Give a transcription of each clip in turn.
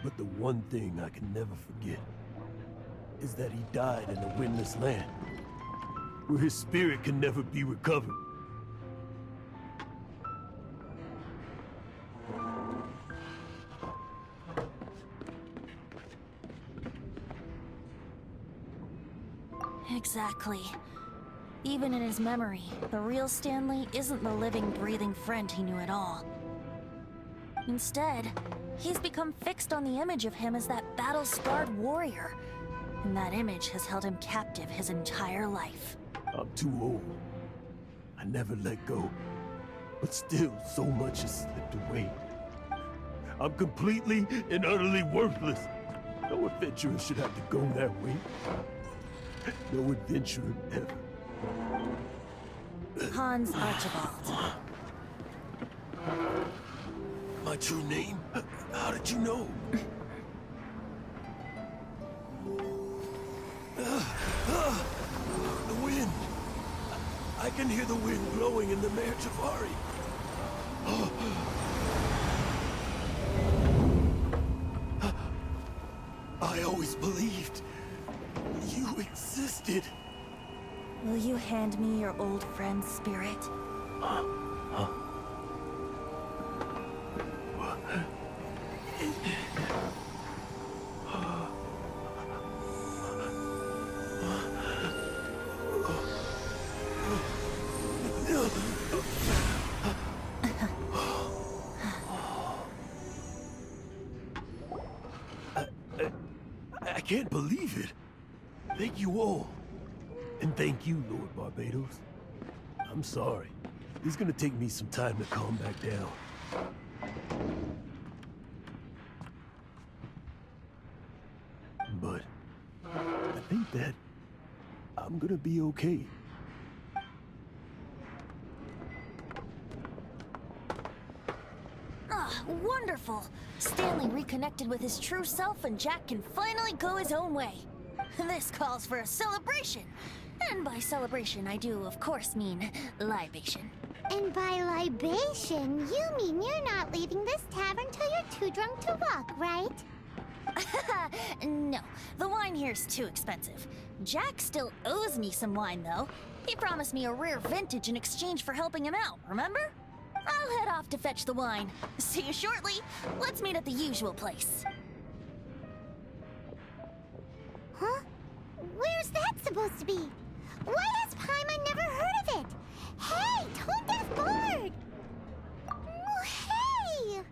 But the one thing I can never forget is that he died in a windless land, where his spirit can never be recovered. Exactly. Even in his memory, the real Stanley isn't the living, breathing friend he knew at all. Instead, he's become fixed on the image of him as that battle-scarred warrior. And that image has held him captive his entire life. I'm too old. I never let go. But still, so much has slipped away. I'm completely and utterly worthless. No adventurer should have to go that way. No adventurer ever. Hans Archibald. My true name? How did you know? The wind. I can hear the wind blowing in the Mare Javari. I always believed you existed. Will you hand me your old friend's spirit? I can't believe it. Thank you all. And thank you, Lord Barbatos. I'm sorry. It's gonna take me some time to calm back down. But I think that I'm gonna be okay. Ah, wonderful! Stanley reconnected with his true self and Jack can finally go his own way. This calls for a celebration. And by celebration, I do, of course, mean libation. And by libation, you mean you're not leaving this tavern till you're too drunk to walk, right? No, the wine here's too expensive. Jack still owes me some wine, though. He promised me a rare vintage in exchange for helping him out, remember? I'll head off to fetch the wine. See you shortly. Let's meet at the usual place. Huh? Where's that supposed to be? Why has Paimon never heard of it? Hey, Tone Deaf Bard! Oh, hey!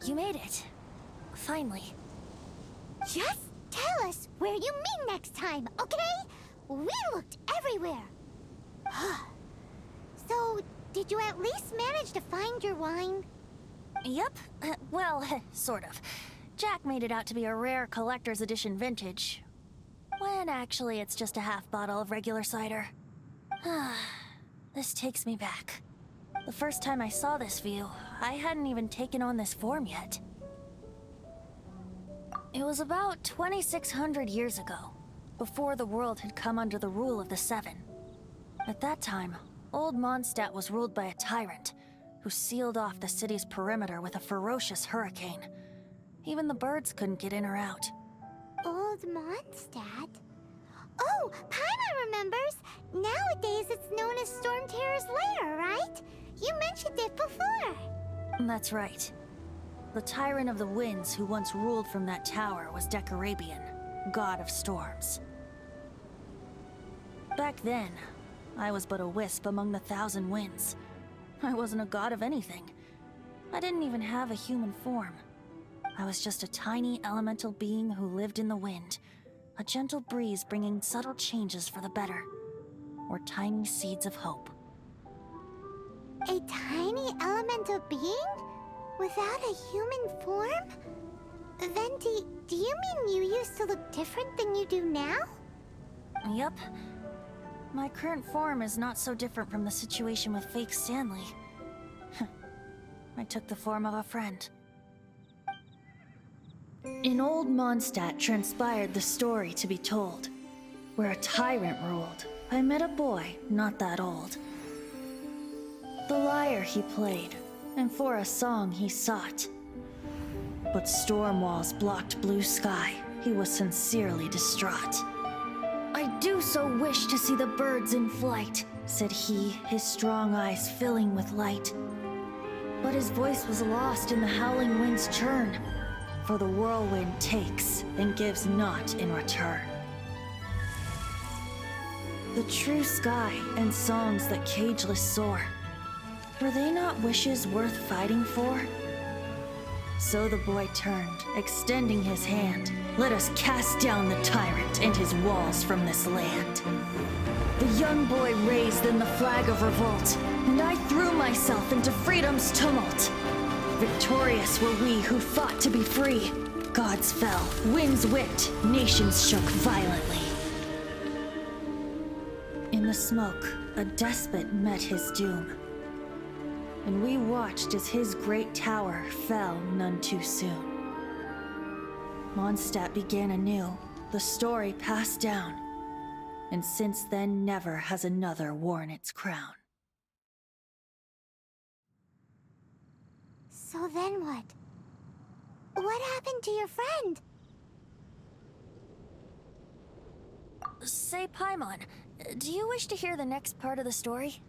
You made it. Finally. Just tell us where you mean next time, okay? We looked everywhere. So, did you at least manage to find your wine? Yep. Well, sort of. Jack made it out to be a rare collector's edition vintage, when actually it's just a half bottle of regular cider. This takes me back. The first time I saw this view, I hadn't even taken on this form yet. It was about 2,600 years ago, before the world had come under the rule of the Seven. At that time, old Mondstadt was ruled by a tyrant, who sealed off the city's perimeter with a ferocious hurricane. Even the birds couldn't get in or out. Old Mondstadt? Oh, Paimon remembers! Nowadays it's known as Storm Terror's lair, right? You mentioned it before. That's right. The Tyrant of the Winds who once ruled from that tower was Decarabian, god of storms. Back then, I was but a wisp among the thousand winds. I wasn't a god of anything. I didn't even have a human form. I was just a tiny elemental being who lived in the wind, a gentle breeze bringing subtle changes for the better, or tiny seeds of hope. A tiny elemental being? Without a human form? Venti, do you mean you used to look different than you do now? Yup. My current form is not so different from the situation with fake Stanley. I took the form of a friend. In old Mondstadt transpired the story to be told. Where a tyrant ruled, I met a boy not that old. The lyre he played, and for a song he sought. But storm walls blocked blue sky, he was sincerely distraught. I do so wish to see the birds in flight, said he, his strong eyes filling with light. But his voice was lost in the howling wind's churn, for the whirlwind takes and gives not in return. The true sky and songs that cageless soar, were they not wishes worth fighting for? So the boy turned, extending his hand. Let us cast down the tyrant and his walls from this land. The young boy raised then the flag of revolt, and I threw myself into freedom's tumult. Victorious were we who fought to be free. Gods fell, winds whipped, nations shook violently. In the smoke, a despot met his doom, and we watched as his great tower fell none too soon. Mondstadt began anew, the story passed down, and since then never has another worn its crown. So then what? What happened to your friend? Say, Paimon, do you wish to hear the next part of the story?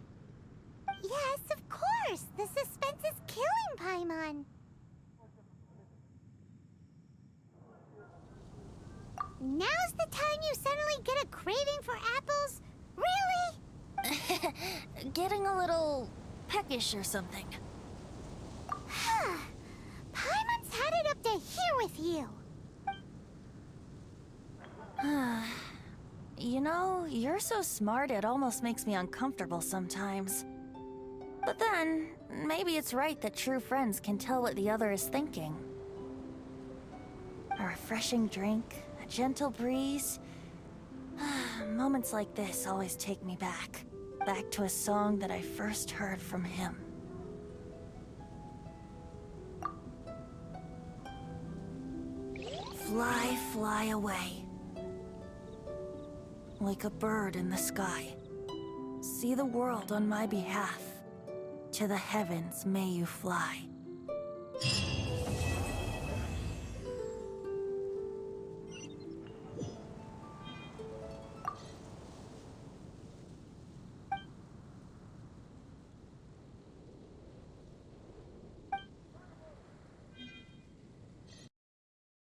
Yes, of course! The suspense is killing Paimon! Now's the time you suddenly get a craving for apples? Really? Getting a little peckish or something. Paimon's had it up to here with you! You know, you're so smart it almost makes me uncomfortable sometimes. But then, maybe it's right that true friends can tell what the other is thinking. A refreshing drink, a gentle breeze. Moments like this always take me back to a song that I first heard from him. Fly, fly away. Like a bird in the sky. See the world on my behalf. To the heavens may you fly.